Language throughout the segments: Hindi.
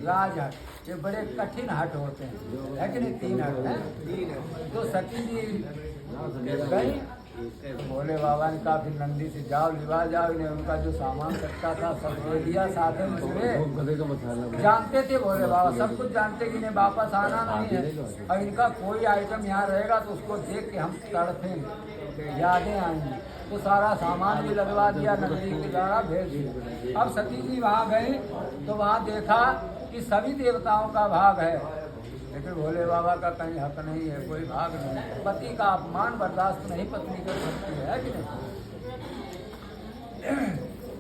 राजहट, ये बड़े कठिन हट होते हैं, है कि नहीं? 3 हट हैं। तो सती जी गई, भोले बाबा ने कहा फिर नंदी से जाओ लिवा जाओ, इन्हें उनका जो सामान सकता था सब दे दिया, साधन पूरे जानते थे भोले बाबा, सब कुछ जानते कि इन्हें वापस आना नहीं है, और इनका कोई आइटम यहाँ रहेगा तो उसको देख के हम तड़पेंगे, यादें आएंगी, तो सारा सामान भी लगवा दिया, नंदी के द्वारा भेज दिया। अब सती जी वहाँ गई तो वहाँ देखा कि सभी देवताओं का भाग है, लेकिन भोले बाबा का कहीं हक नहीं है, कोई भाग नहीं है। पति का अपमान बर्दाश्त नहीं पत्नी कर सकती है कि नहीं?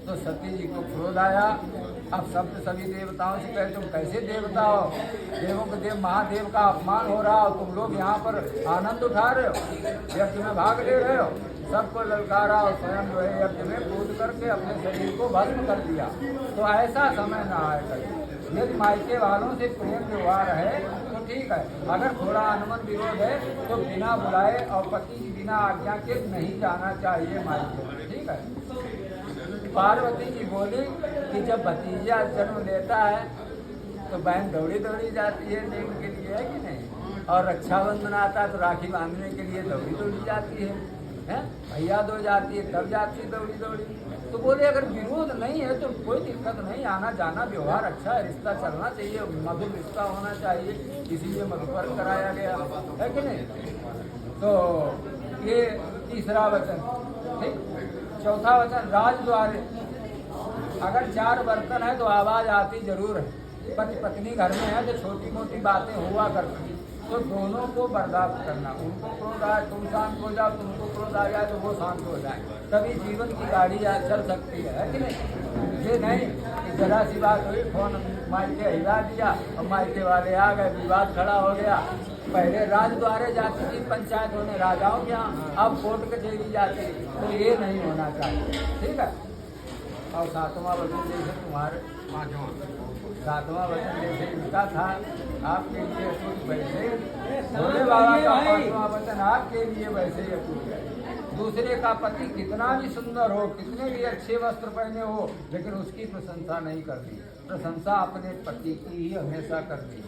तो सती जी को क्रोध आया। अब सभी देवताओं से कहे तुम कैसे देवता हो, देवों के देव महादेव का अपमान हो रहा हो, तुम लोग यहाँ पर आनंद उठा रहे हो, यज्ञ में भाग ले रहे हो, सबको ललकारा और स्वयं जो है यज्ञ में कूद करके अपने शरीर को भस्म कर दिया। तो ऐसा समय न आए कभी। यदि मायके वालों से प्रेम व्यवहार है तो ठीक है, अगर थोड़ा अनुमन विरोध है तो बिना बुलाए और पति की बिना आज्ञा के नहीं जाना चाहिए मायके, ठीक है। पार्वती जी बोली कि जब भतीजा जन्म लेता है तो बहन दौड़ी दौड़ी जाती है लेने के लिए, है कि नहीं? और रक्षाबंधन आता है तो राखी बांधने के लिए दौड़ी दौड़ी जाती है, भैया दो जाती है तब जाती है दौड़ी दौड़ी। तो बोले अगर विरोध नहीं है तो कोई दिक्कत नहीं, आना जाना व्यवहार अच्छा है, रिश्ता चलना चाहिए, मधुर रिश्ता होना चाहिए, इसीलिए मधुपर्क कराया गया, है कि नहीं? तो ये तीसरा वचन, ठीक। चौथा वचन राजद्वारे, अगर 4 बर्तन है तो आवाज आती जरूर है, पति पत्नी घर में है तो छोटी मोटी बातें हुआ करती, तो दोनों को बर्दाश्त करना, उनको क्रोध आए तुम शांत हो जाओ, तुमको क्रोध आ जाए तो वो शांत हो जाए, तभी जीवन की गाड़ी चल सकती है कि नहीं? ये नहीं कि जरा सी बात हुई फोन मायके हिला दिया और मायके वाले आ गए, विवाद खड़ा हो गया। पहले राजद्वारे जाती थी पंचायत होने राजाओं के यहाँ, अब कोर्ट कचहरी जाती, तो ये नहीं होना चाहिए, ठीक है। और 7वां वचन जैसे तुम्हारे 7वां वचन जैसे इनका था आपके लिए अटूट, वैसे भोले बाबा का 5वां वचन आपके लिए वैसे ही अटूट है। दूसरे का पति कितना भी सुंदर हो, कितने भी अच्छे वस्त्र पहने हो, लेकिन उसकी प्रशंसा नहीं करनी, प्रशंसा अपने पति की ही हमेशा करनी,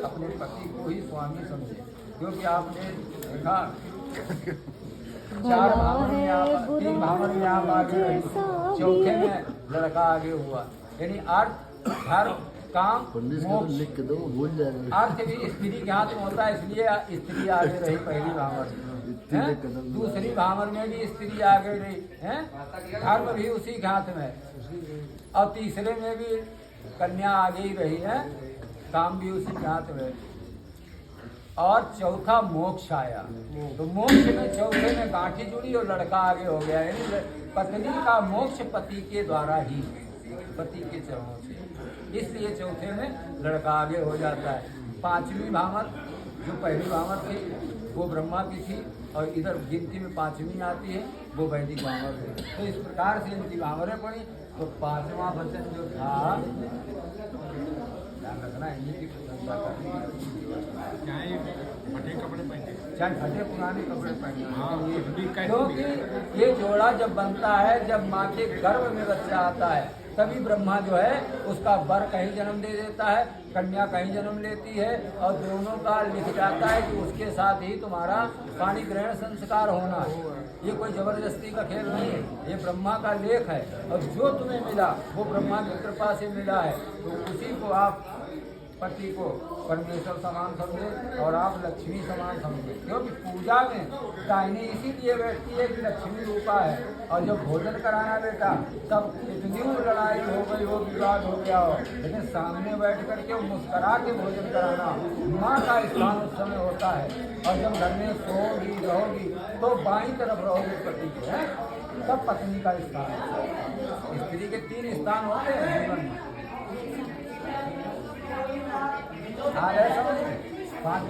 अपने पति को ही स्वामी समझे। क्योंकि आपने देखा 4 भावर में आप 3 भावर में आप आगे रही, चौथे में लड़का आगे हुआ, यानी अर्थ धर्म काम मोक्ष लिख के दो भूल जाएंगे। अर्थ भी स्त्री के हाथ में होता है, इसलिए स्त्री आगे रही पहली भावर में, दूसरी भावर में भी स्त्री आगे रही है, धर्म भी उसी के हाथ में, और तीसरे में भी कन्या आगे ही रही है, काम भी उसी के हाथ में, और चौथा मोक्ष आया। तो मोक्ष में चौथे में गांठी जुड़ी और लड़का आगे हो गया, यानी पत्नी का मोक्ष पति के द्वारा ही, पति के चरणों से, इसलिए चौथे में लड़का आगे हो जाता है। 5वीं भावर जो पहली भावर थी वो ब्रह्मा की थी, और इधर गिनती में 5वीं आती है वो वैदिक भावर है। तो इस प्रकार से इनकी भावरें पड़ी। तो 5वां वचन जो था, ध्यान रखना, इनकी प्रशंसा करनी, चाहे फटे पुराने कपड़े पहने, क्योंकि ये जोड़ा जब बनता है, जब माँ के गर्भ में बच्चा आता है, तभी ब्रह्मा जो है उसका वर कहीं जन्म दे देता है, कन्या कहीं जन्म लेती है, और दोनों का लिख जाता है कि उसके साथ ही तुम्हारा पाणी ग्रहण संस्कार होना है। ये कोई जबरदस्ती का खेल नहीं है, ये ब्रह्मा का लेख है, और जो तुम्हें मिला वो ब्रह्मा की कृपा से मिला है, तो उसी को आप पति को परमेश्वर समान समझे और आप लक्ष्मी समान समझे। क्योंकि पूजा में दाहिनी इसीलिए बैठती है कि लक्ष्मी रूपा है, और जब भोजन कराना बेटा तब इतनी लड़ाई हो गई हो, विवाद हो गया हो, लेकिन सामने बैठ करके मुस्करा के भोजन कराना माँ का स्थान उस समय होता है। और जब घर में सोओगी रहोगी तो बाईं तरफ रहोगे पति के, है तब पत्नी का स्थान। स्त्री के 3 स्थान होते हैं जीवन में, आ रहे समझ में 5